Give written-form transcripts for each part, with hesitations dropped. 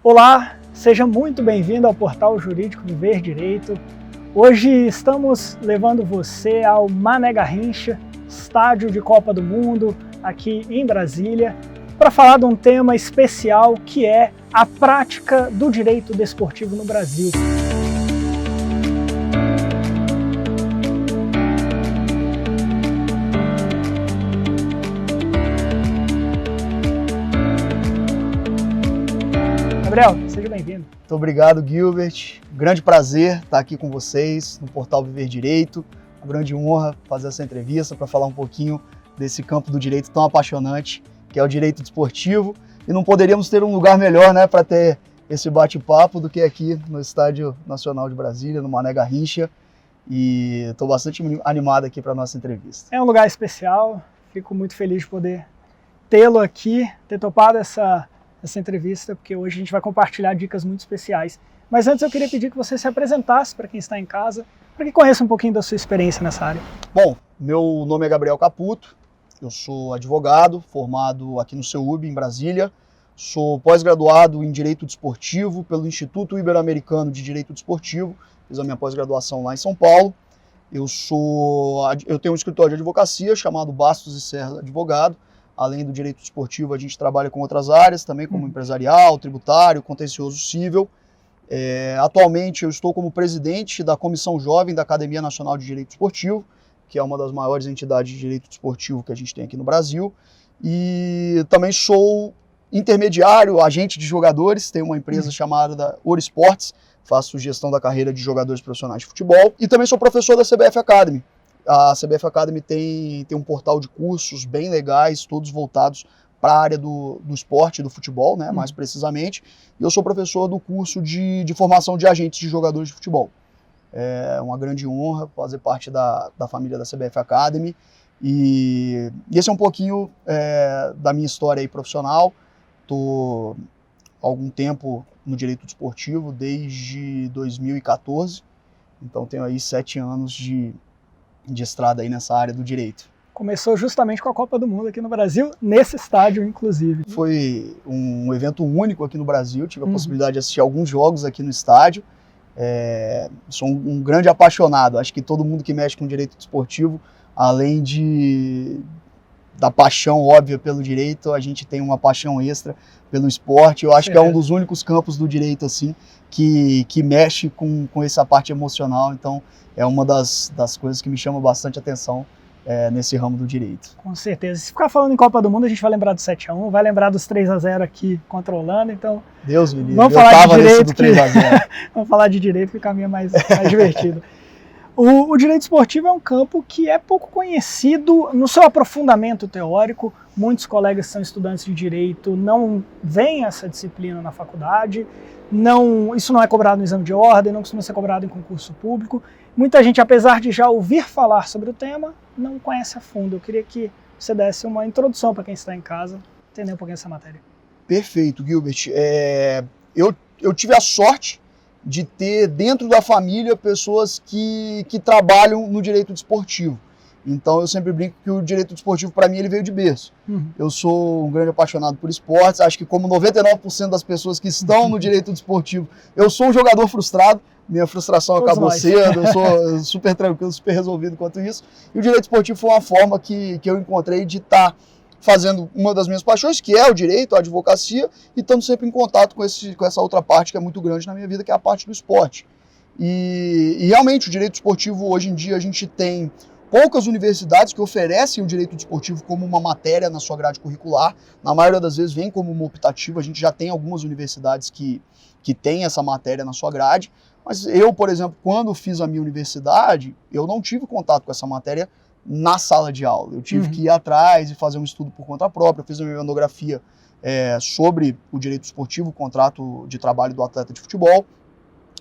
Olá, seja muito bem-vindo ao Portal Jurídico Viver Direito. Hoje estamos levando você ao Mané Garrincha, estádio de Copa do Mundo, aqui em Brasília, para falar de um tema especial que é a prática do direito desportivo no Brasil. Gabriel, seja bem-vindo. Muito obrigado, Gilbert. Grande prazer estar aqui com vocês no Portal Viver Direito. Uma grande honra fazer essa entrevista para falar um pouquinho desse campo do direito tão apaixonante, que é o direito desportivo. E não poderíamos ter um lugar melhor, para ter esse bate-papo do que aqui no Estádio Nacional de Brasília, no Mané Garrincha. E estou bastante animado aqui para a nossa entrevista. É um lugar especial, fico muito feliz de poder tê-lo aqui, ter topado essa entrevista, porque hoje a gente vai compartilhar dicas muito especiais. Mas antes eu queria pedir que você se apresentasse para quem está em casa, para que conheça um pouquinho da sua experiência nessa área. Bom, meu nome é Gabriel Caputo, eu sou advogado, formado aqui no CEUB, em Brasília, sou pós-graduado em Direito Desportivo pelo Instituto Ibero-Americano de Direito Desportivo, fiz a minha pós-graduação lá em São Paulo. Eu tenho um escritório de advocacia chamado Bastos e Serra Advogado. Além do direito desportivo, a gente trabalha com outras áreas, também como empresarial, tributário, contencioso civil. Atualmente eu estou como presidente da Comissão Jovem da Academia Nacional de Direito Desportivo, que é uma das maiores entidades de direito desportivo que a gente tem aqui no Brasil. E também sou intermediário, agente de jogadores, tenho uma empresa chamada Ouro Esportes, faço gestão da carreira de jogadores profissionais de futebol. E também sou professor da CBF Academy. A CBF Academy tem um portal de cursos bem legais, todos voltados para a área do esporte, do futebol, mais precisamente. E eu sou professor do curso de formação de agentes de jogadores de futebol. É uma grande honra fazer parte da família da CBF Academy. E esse é um pouquinho da minha história aí profissional. Estou há algum tempo no direito desportivo, desde 2014. Então tenho aí 7 anos de estrada aí nessa área do direito. Começou justamente com a Copa do Mundo aqui no Brasil, nesse estádio, inclusive. Foi um evento único aqui no Brasil, tive a possibilidade de assistir alguns jogos aqui no estádio. Sou um grande apaixonado, acho que todo mundo que mexe com direito desportivo, além da paixão óbvia pelo direito, a gente tem uma paixão extra pelo esporte. Eu acho que é um dos únicos campos do direito assim que mexe com essa parte emocional, então é uma das coisas que me chama bastante atenção nesse ramo do direito. Com certeza. Se ficar falando em Copa do Mundo, a gente vai lembrar do 7-1, vai lembrar dos 3-0 aqui contra a Holanda, então... Deus me livre, vamos falar de direito do 3-0. Vamos falar de direito, que o caminho é mais divertido. O direito esportivo é um campo que é pouco conhecido no seu aprofundamento teórico. Muitos colegas que são estudantes de direito não veem essa disciplina na faculdade, isso não é cobrado no exame de ordem, não costuma ser cobrado em concurso público. Muita gente, apesar de já ouvir falar sobre o tema, não conhece a fundo. Eu queria que você desse uma introdução para quem está em casa, entender um pouquinho essa matéria. Perfeito, Gilbert. Eu tive a sorte de ter dentro da família pessoas que trabalham no direito desportivo. Então eu sempre brinco que o direito desportivo para mim ele veio de berço. Eu sou um grande apaixonado por esportes, acho que como 99% das pessoas que estão no direito desportivo, eu sou um jogador frustrado, minha frustração acabou cedo, eu sou super tranquilo, super resolvido quanto isso. E o direito esportivo foi uma forma que eu encontrei de estar fazendo uma das minhas paixões, que é o direito, a advocacia, e estando sempre em contato com essa outra parte que é muito grande na minha vida, que é a parte do esporte. E realmente o direito esportivo, hoje em dia, a gente tem poucas universidades que oferecem o direito desportivo como uma matéria na sua grade curricular. Na maioria das vezes vem como uma optativa, a gente já tem algumas universidades que têm essa matéria na sua grade, mas eu, por exemplo, quando fiz a minha universidade, eu não tive contato com essa matéria na sala de aula. Eu tive que ir atrás e fazer um estudo por conta própria. Eu fiz a minha monografia sobre o direito esportivo, o contrato de trabalho do atleta de futebol,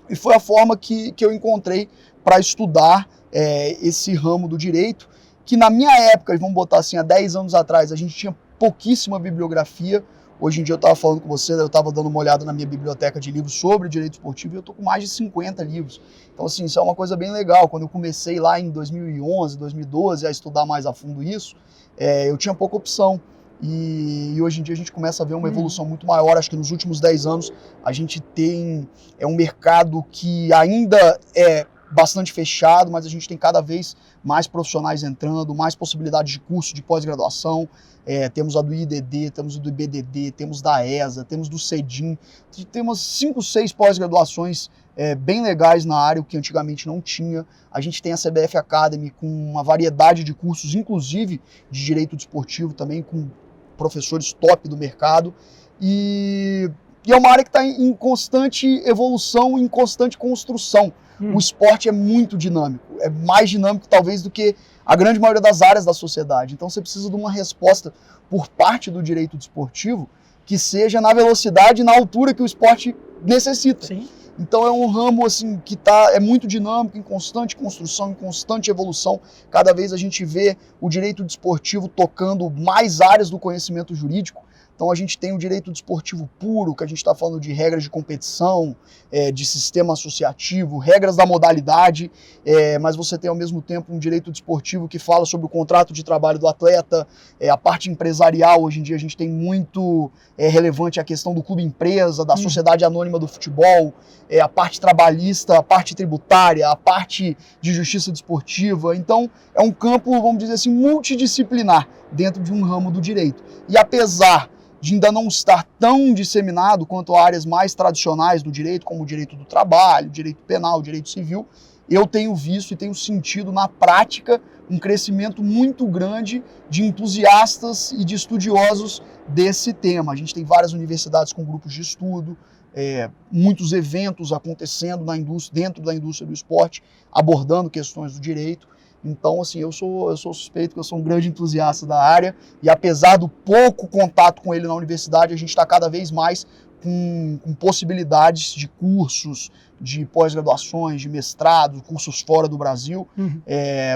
e foi a forma que eu encontrei para estudar esse ramo do direito, que na minha época, vamos botar assim, há 10 anos atrás, a gente tinha pouquíssima bibliografia. Hoje em dia eu estava falando com você, eu estava dando uma olhada na minha biblioteca de livros sobre direito esportivo e eu estou com mais de 50 livros. Então, assim, isso é uma coisa bem legal. Quando eu comecei lá em 2011, 2012 a estudar mais a fundo isso, eu tinha pouca opção. e hoje em dia a gente começa a ver uma evolução muito maior. Acho que nos últimos 10 anos a gente tem um mercado que ainda é bastante fechado, mas a gente tem cada vez mais profissionais entrando, mais possibilidades de curso de pós-graduação. Temos a do IDD, temos a do IBDD, temos da ESA, temos do CEDIM, temos 5, 6 pós-graduações bem legais na área, o que antigamente não tinha. A gente tem a CBF Academy com uma variedade de cursos, inclusive de direito desportivo também, com professores top do mercado. E é uma área que está em constante evolução, em constante construção. O esporte é muito dinâmico, é mais dinâmico talvez do que a grande maioria das áreas da sociedade. Então você precisa de uma resposta por parte do direito desportivo que seja na velocidade e na altura que o esporte necessita. Sim. Então é um ramo assim, que é muito dinâmico, em constante construção, em constante evolução. Cada vez a gente vê o direito desportivo tocando mais áreas do conhecimento jurídico. Então a gente tem o direito desportivo puro, que a gente está falando de regras de competição, de sistema associativo, regras da modalidade, mas você tem ao mesmo tempo um direito desportivo que fala sobre o contrato de trabalho do atleta, a parte empresarial. Hoje em dia a gente tem muito relevante a questão do clube empresa, da sociedade anônima do futebol, a parte trabalhista, a parte tributária, a parte de justiça desportiva. Então é um campo, vamos dizer assim, multidisciplinar dentro de um ramo do direito. E apesar de ainda não estar tão disseminado quanto a áreas mais tradicionais do direito, como o direito do trabalho, direito penal, direito civil, eu tenho visto e tenho sentido na prática um crescimento muito grande de entusiastas e de estudiosos desse tema. A gente tem várias universidades com grupos de estudo, muitos eventos acontecendo dentro da indústria do esporte, abordando questões do direito. Então, assim, eu sou suspeito que eu sou um grande entusiasta da área, e apesar do pouco contato com ele na universidade, a gente está cada vez mais com possibilidades de cursos, de pós-graduações, de mestrado, cursos fora do Brasil,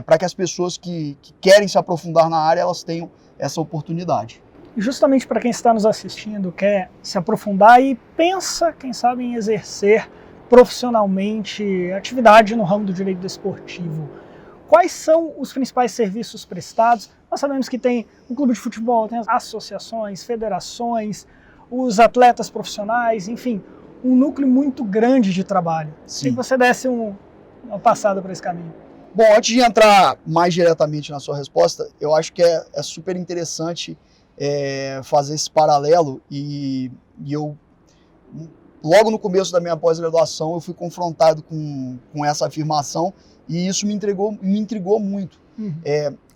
para que as pessoas que querem se aprofundar na área, elas tenham essa oportunidade. E justamente para quem está nos assistindo, quer se aprofundar e pensa, quem sabe, em exercer profissionalmente atividade no ramo do direito desportivo, quais são os principais serviços prestados? Nós sabemos que tem um clube de futebol, tem as associações, federações, os atletas profissionais, enfim, um núcleo muito grande de trabalho. Sim. Se você desse uma passada para esse caminho. Bom, antes de entrar mais diretamente na sua resposta, eu acho que é super interessante fazer esse paralelo, e eu, logo no começo da minha pós-graduação, eu fui confrontado com essa afirmação, e isso me intrigou muito.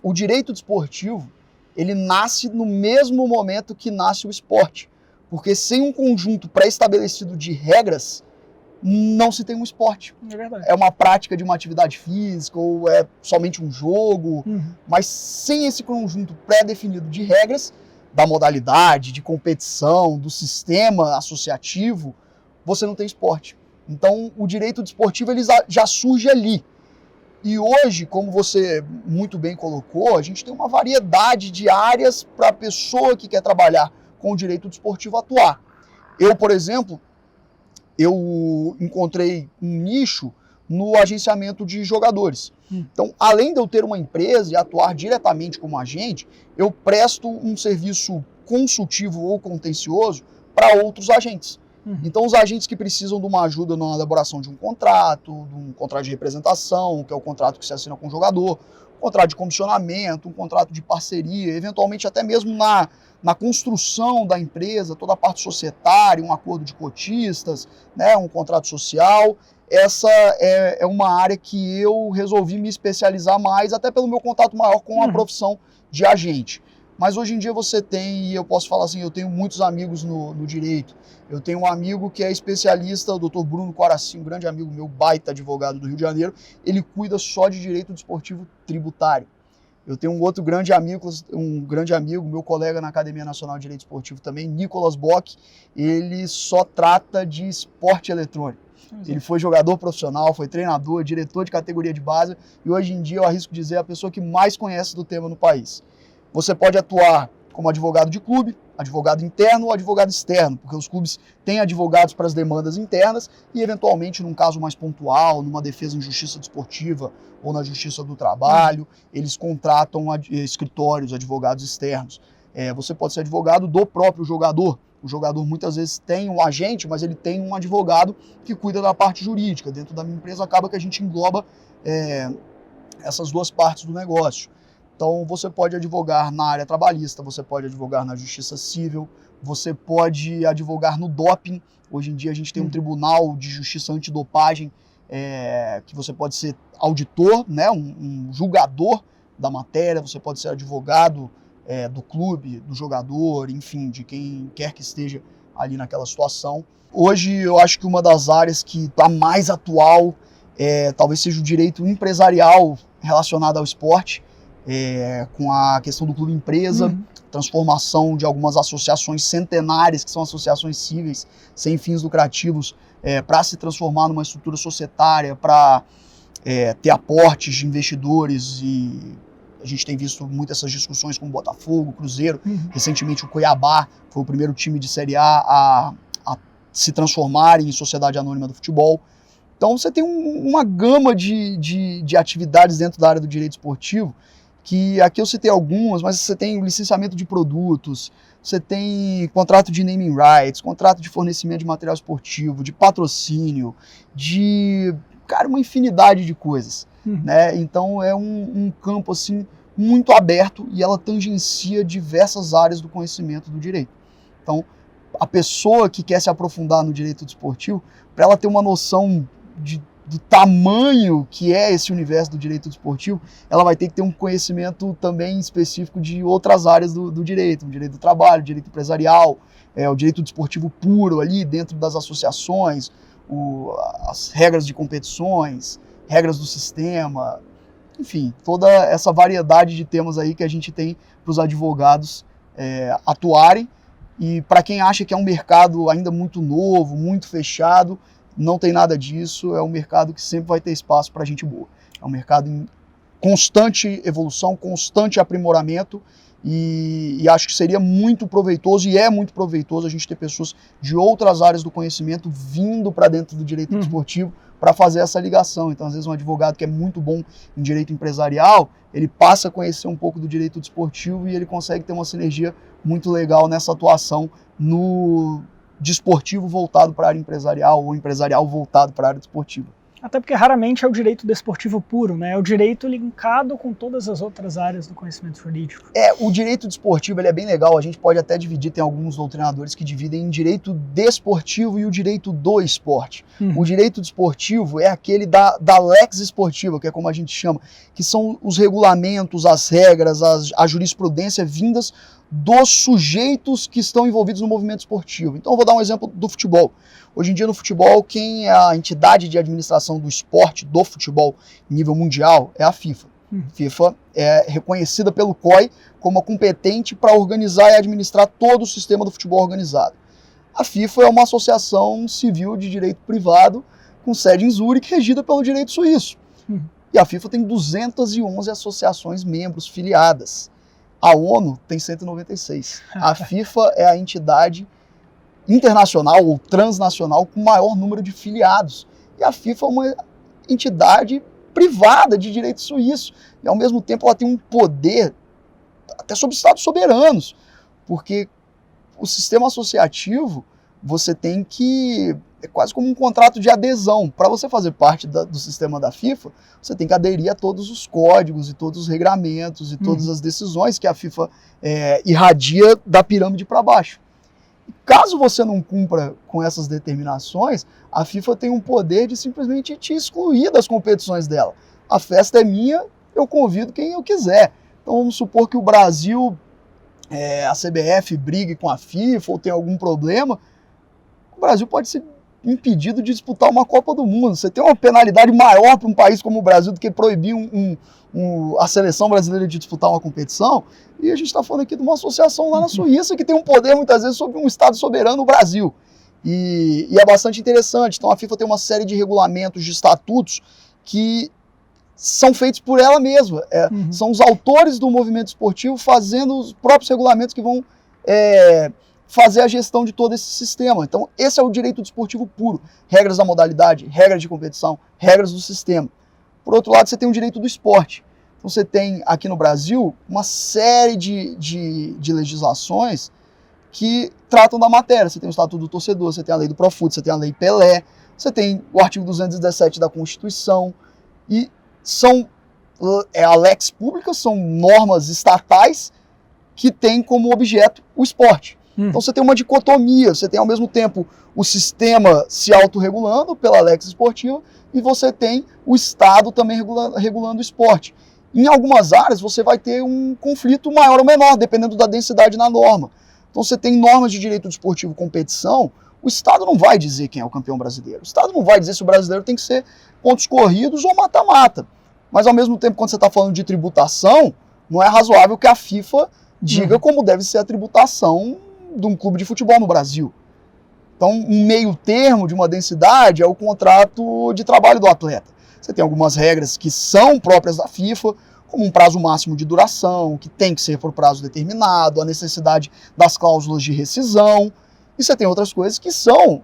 O direito desportivo, ele nasce no mesmo momento que nasce o esporte, porque sem um conjunto pré-estabelecido de regras, não se tem um esporte. É verdade. É uma prática de uma atividade física, ou é somente um jogo, mas sem esse conjunto pré-definido de regras, da modalidade, de competição, do sistema associativo, você não tem esporte. Então, o direito desportivo ele já surge ali. E hoje, como você muito bem colocou, a gente tem uma variedade de áreas para a pessoa que quer trabalhar com o direito desportivo atuar. Eu, por exemplo, eu encontrei um nicho no agenciamento de jogadores. Então, além de eu ter uma empresa e atuar diretamente como agente, eu presto um serviço consultivo ou contencioso para outros agentes. Então, os agentes que precisam de uma ajuda na elaboração de um contrato de representação, que é o contrato que se assina com o jogador, um contrato de comissionamento, um contrato de parceria, eventualmente até mesmo na construção da empresa, toda a parte societária, um acordo de cotistas, né, um contrato social. Essa é uma área que eu resolvi me especializar mais, até pelo meu contato maior com a profissão de agente. Mas hoje em dia você tem, e eu posso falar assim, eu tenho muitos amigos no direito. Eu tenho um amigo que é especialista, o Dr. Bruno Coraci, um grande amigo meu, baita advogado do Rio de Janeiro. Ele cuida só de direito desportivo tributário. Eu tenho um outro grande amigo, meu colega na Academia Nacional de Direito Esportivo também, Nicolas Bock. Ele só trata de esporte eletrônico. Ele foi jogador profissional, foi treinador, diretor de categoria de base, e hoje em dia eu arrisco dizer a pessoa que mais conhece do tema no país. Você pode atuar como advogado de clube, advogado interno ou advogado externo, porque os clubes têm advogados para as demandas internas e, eventualmente, num caso mais pontual, numa defesa em justiça desportiva ou na justiça do trabalho, eles contratam escritórios, advogados externos. Você pode ser advogado do próprio jogador. O jogador muitas vezes tem um agente, mas ele tem um advogado que cuida da parte jurídica. Dentro da minha empresa acaba que a gente engloba essas duas partes do negócio. Então você pode advogar na área trabalhista, você pode advogar na justiça civil, você pode advogar no doping. Hoje em dia a gente tem um tribunal de justiça antidopagem, que você pode ser auditor, né, um julgador da matéria, você pode ser advogado do clube, do jogador, enfim, de quem quer que esteja ali naquela situação. Hoje eu acho que uma das áreas que está mais atual talvez seja o direito empresarial relacionado ao esporte, com a questão do clube empresa, transformação de algumas associações centenárias, que são associações cíveis, sem fins lucrativos, para se transformar numa estrutura societária, para ter aportes de investidores, e a gente tem visto muitas essas discussões com o Botafogo, o Cruzeiro, recentemente o Cuiabá foi o primeiro time de Série A se transformar em sociedade anônima do futebol. Então você tem uma gama de atividades dentro da área do direito esportivo, que aqui eu citei algumas, mas você tem licenciamento de produtos, você tem contrato de naming rights, contrato de fornecimento de material esportivo, de patrocínio, uma infinidade de coisas. Né? Então é um campo assim, muito aberto, e ela tangencia diversas áreas do conhecimento do direito. Então a pessoa que quer se aprofundar no direito desportivo, para ela ter uma noção do tamanho que é esse universo do direito desportivo, ela vai ter que ter um conhecimento também específico de outras áreas do direito, o direito do trabalho, o direito empresarial, o direito desportivo puro ali dentro das associações, as regras de competições, regras do sistema, enfim, toda essa variedade de temas aí que a gente tem para os advogados atuarem. E para quem acha que é um mercado ainda muito novo, muito fechado, não tem nada disso, é um mercado que sempre vai ter espaço para gente boa. É um mercado em constante evolução, constante aprimoramento, e acho que seria muito proveitoso, e é muito proveitoso, a gente ter pessoas de outras áreas do conhecimento vindo para dentro do direito desportivo para fazer essa ligação. Então, às vezes, um advogado que é muito bom em direito empresarial, ele passa a conhecer um pouco do direito desportivo e ele consegue ter uma sinergia muito legal nessa atuação no desportivo voltado para a área empresarial ou empresarial voltado para a área desportiva. Até porque raramente é o direito desportivo puro, né? É o direito linkado com todas as outras áreas do conhecimento jurídico. O direito desportivo ele é bem legal, a gente pode até dividir, tem alguns doutrinadores que dividem em direito desportivo e o direito do esporte. O direito desportivo é aquele da lex esportiva, que é como a gente chama, que são os regulamentos, as regras, a jurisprudência vindas dos sujeitos que estão envolvidos no movimento esportivo. Então eu vou dar um exemplo do futebol. Hoje em dia no futebol, quem é a entidade de administração do esporte, do futebol, em nível mundial, é a FIFA. A FIFA é reconhecida pelo COI como a competente para organizar e administrar todo o sistema do futebol organizado. A FIFA é uma associação civil de direito privado com sede em Zurique, regida pelo direito suíço. E a FIFA tem 211 associações membros filiadas. A ONU tem 196. A FIFA é a entidade internacional ou transnacional com maior número de filiados. E a FIFA é uma entidade privada de direito suíço. E, ao mesmo tempo, ela tem um poder até sobre estados soberanos. Porque o sistema associativo, você tem que... É quase como um contrato de adesão. Para você fazer parte do sistema da FIFA, você tem que aderir a todos os códigos e todos os regramentos e todas as decisões que a FIFA irradia da pirâmide para baixo. Caso você não cumpra com essas determinações, a FIFA tem um poder de simplesmente te excluir das competições dela. A festa é minha, eu convido quem eu quiser. Então vamos supor que o Brasil, a CBF brigue com a FIFA ou tem algum problema, o Brasil pode ser impedido de disputar uma Copa do Mundo. Você tem uma penalidade maior para um país como o Brasil do que proibir a seleção brasileira de disputar uma competição, e a gente está falando aqui de uma associação lá na Suíça que tem um poder muitas vezes sobre um estado soberano no Brasil, e é bastante interessante. Então a FIFA tem uma série de regulamentos, de estatutos que são feitos por ela mesma, são os autores do movimento esportivo fazendo os próprios regulamentos que vão fazer a gestão de todo esse sistema. Então esse é o direito desportivo puro, regras da modalidade, regras de competição, regras do sistema. Por outro lado, você tem o direito do esporte. Então você tem aqui no Brasil uma série de legislações que tratam da matéria. Você tem o Estatuto do Torcedor, você tem a lei do Profut, você tem a lei Pelé, você tem o artigo 217 da Constituição, e são a lex pública, são normas estatais que têm como objeto o esporte. Então você tem uma dicotomia, você tem ao mesmo tempo o sistema se autorregulando pela lex esportiva e você tem o Estado também regulando o esporte. Em algumas áreas você vai ter um conflito maior ou menor, dependendo da densidade na norma. Então você tem normas de direito desportivo competição, o Estado não vai dizer quem é o campeão brasileiro. O Estado não vai dizer se o brasileiro tem que ser pontos corridos ou mata-mata. Mas ao mesmo tempo, quando você está falando de tributação, não é razoável que a FIFA diga como deve ser a tributação de um clube de futebol no Brasil. Então, um meio termo de uma densidade é o contrato de trabalho do atleta. Você tem algumas regras que são próprias da FIFA, como um prazo máximo de duração, que tem que ser por prazo determinado, a necessidade das cláusulas de rescisão. E você tem outras coisas que são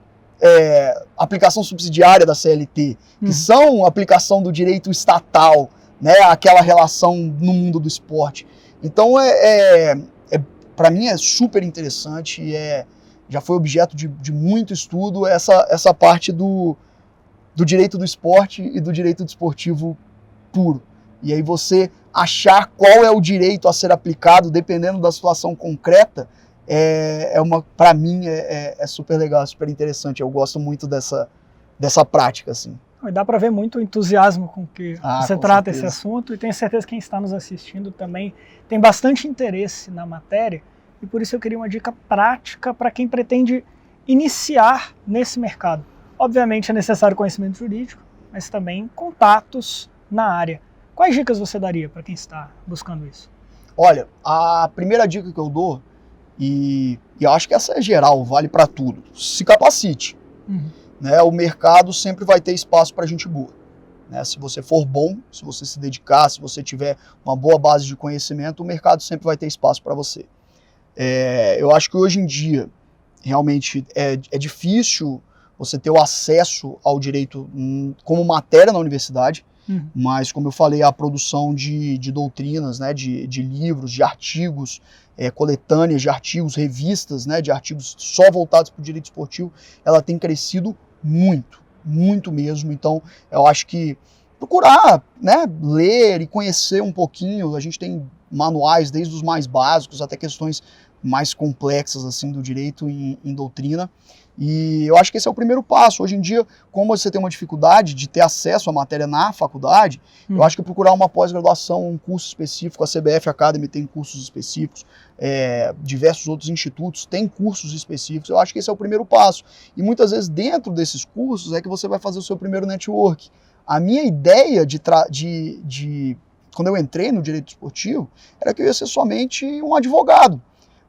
aplicação subsidiária da CLT, que são aplicação do direito estatal, né, aquela relação no mundo do esporte. Então, para mim é super interessante e já foi objeto de muito estudo essa parte do direito do esporte e do direito desportivo puro. E aí você achar qual é o direito a ser aplicado dependendo da situação concreta, para mim é super legal, super interessante. Eu gosto muito dessa prática, assim. E dá para ver muito o entusiasmo com que você trata esse assunto, e tenho certeza que quem está nos assistindo também tem bastante interesse na matéria, e por isso eu queria uma dica prática para quem pretende iniciar nesse mercado. Obviamente é necessário conhecimento jurídico, mas também contatos na área. Quais dicas você daria para quem está buscando isso? Olha, a primeira dica que eu dou, e eu acho que essa é geral, vale para tudo, se capacite. Né? O mercado sempre vai ter espaço para gente boa. Né? Se você for bom, se você se dedicar, se você tiver uma boa base de conhecimento, o mercado sempre vai ter espaço para você. Eu acho que hoje em dia, realmente, é difícil você ter o acesso ao direito como matéria na universidade, mas, como eu falei, a produção de doutrinas, né, de livros, de artigos, coletâneas de artigos, revistas, né, de artigos só voltados para o direito esportivo, ela tem crescido muito, muito mesmo. Então, eu acho que procurar, né, ler e conhecer um pouquinho. A gente tem manuais, desde os mais básicos até questões mais complexas assim do direito em doutrina. E eu acho que esse é o primeiro passo. Hoje em dia, como você tem uma dificuldade de ter acesso à matéria na faculdade, eu acho que procurar uma pós-graduação, um curso específico, a CBF Academy tem cursos específicos, diversos outros institutos têm cursos específicos. Eu acho que esse é o primeiro passo. E muitas vezes dentro desses cursos é que você vai fazer o seu primeiro network. A minha ideia quando eu entrei no direito esportivo era que eu ia ser somente um advogado.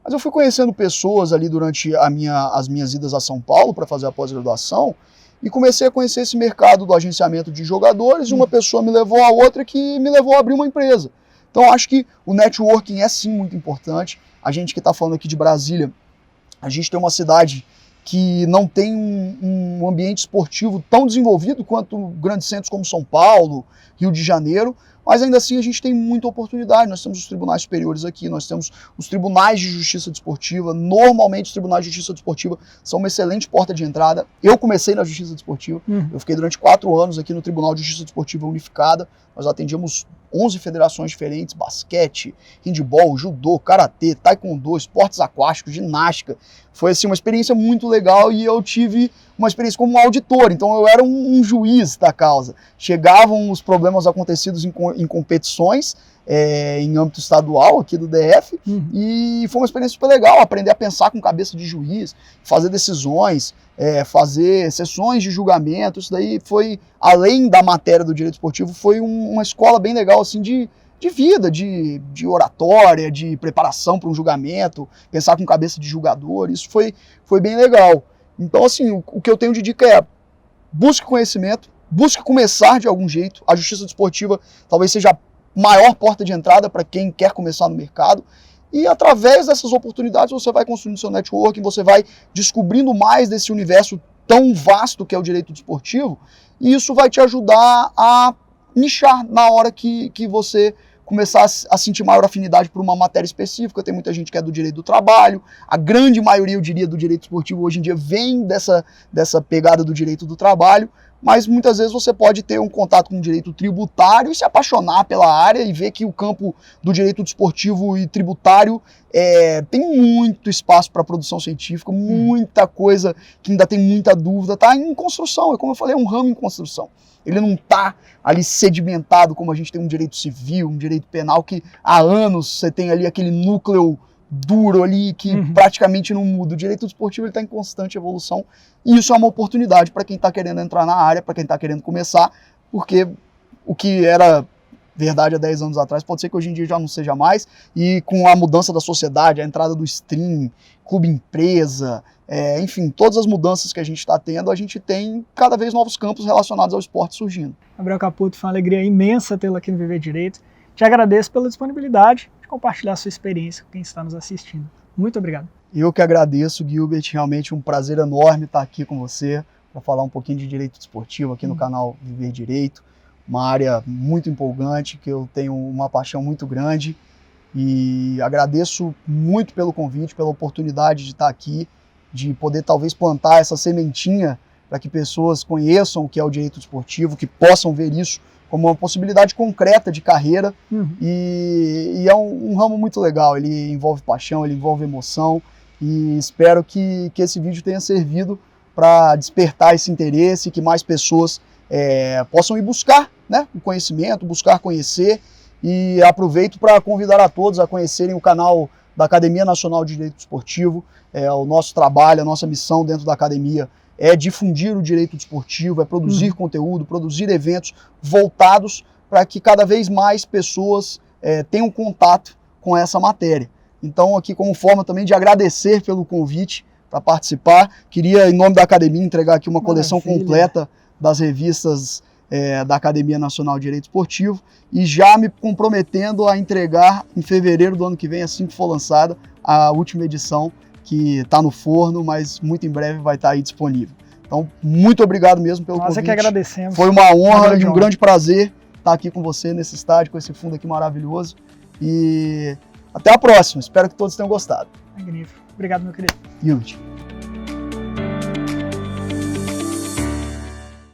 Mas eu fui conhecendo pessoas ali durante as minhas idas a São Paulo para fazer a pós-graduação e comecei a conhecer esse mercado do agenciamento de jogadores, e uma pessoa me levou a outra que me levou a abrir uma empresa. Então acho que o networking é sim muito importante. A gente que está falando aqui de Brasília, a gente tem uma cidade que não tem um ambiente esportivo tão desenvolvido quanto grandes centros como São Paulo, Rio de Janeiro, mas ainda assim a gente tem muita oportunidade. Nós temos os tribunais superiores aqui, nós temos os tribunais de justiça desportiva. Normalmente os tribunais de justiça desportiva são uma excelente porta de entrada. Eu comecei na justiça desportiva, eu fiquei durante 4 anos aqui no Tribunal de Justiça Desportiva Unificada. Nós atendíamos 11 federações diferentes: basquete, handebol, judô, karatê, taekwondo, esportes aquáticos, ginástica. Foi assim, uma experiência muito legal, e eu tive uma experiência como um auditor, então eu era um juiz da causa. Chegavam os problemas acontecidos em competições, em âmbito estadual aqui do DF, e foi uma experiência super legal, aprender a pensar com cabeça de juiz, fazer decisões, fazer sessões de julgamento. Isso daí foi, além da matéria do direito esportivo, foi uma escola bem legal assim, de vida, de oratória, de preparação para um julgamento, pensar com cabeça de julgador. Isso foi bem legal. Então, assim, o que eu tenho de dica é: busque conhecimento, busque começar de algum jeito. A justiça desportiva talvez seja a maior porta de entrada para quem quer começar no mercado. E através dessas oportunidades você vai construindo seu networking, você vai descobrindo mais desse universo tão vasto que é o direito desportivo, e isso vai te ajudar a nichar na hora que você começar a sentir maior afinidade por uma matéria específica. Tem muita gente que é do direito do trabalho, a grande maioria, eu diria, do direito esportivo hoje em dia vem dessa pegada do direito do trabalho, mas muitas vezes você pode ter um contato com o direito tributário e se apaixonar pela área e ver que o campo do direito desportivo e tributário tem muito espaço para produção científica, muita coisa que ainda tem muita dúvida, está em construção, é como eu falei, é um ramo em construção. Ele não está ali sedimentado como a gente tem um direito civil, um direito penal, que há anos você tem ali aquele núcleo duro ali que praticamente não muda. O direito desportivo está em constante evolução e isso é uma oportunidade para quem está querendo entrar na área, para quem está querendo começar, porque o que era verdade há 10 anos atrás pode ser que hoje em dia já não seja mais, e com a mudança da sociedade, a entrada do stream, clube empresa, enfim, todas as mudanças que a gente está tendo, a gente tem cada vez novos campos relacionados ao esporte surgindo. Gabriel Caputo, foi uma alegria imensa tê-lo aqui no Viver Direito. Te agradeço pela disponibilidade de compartilhar a sua experiência com quem está nos assistindo. Muito obrigado. Eu que agradeço, Gilbert, realmente um prazer enorme estar aqui com você para falar um pouquinho de direito desportivo aqui no canal Viver Direito, uma área muito empolgante, que eu tenho uma paixão muito grande, e agradeço muito pelo convite, pela oportunidade de estar aqui, de poder talvez plantar essa sementinha para que pessoas conheçam o que é o direito desportivo, que possam ver isso como uma possibilidade concreta de carreira, e é um ramo muito legal, ele envolve paixão, ele envolve emoção, e espero que esse vídeo tenha servido para despertar esse interesse, que mais pessoas possam ir buscar, né, o conhecimento, buscar conhecer, e aproveito para convidar a todos a conhecerem o canal da Academia Nacional de Direito Desportivo. O nosso trabalho, a nossa missão dentro da academia é difundir o direito desportivo, é produzir conteúdo, produzir eventos voltados para que cada vez mais pessoas tenham contato com essa matéria. Então, aqui como forma também de agradecer pelo convite para participar, queria, em nome da academia, entregar aqui uma coleção completa das revistas da Academia Nacional de Direito Esportivo, e já me comprometendo a entregar em fevereiro do ano que vem, assim que for lançada, a última edição, que está no forno, mas muito em breve vai estar aí disponível. Então, muito obrigado mesmo pelo convite. Nós é que agradecemos. Foi uma honra e um grande prazer estar aqui com você nesse estádio, com esse fundo aqui maravilhoso. E até a próxima. Espero que todos tenham gostado. Magnífico. Obrigado, meu querido. Yuri.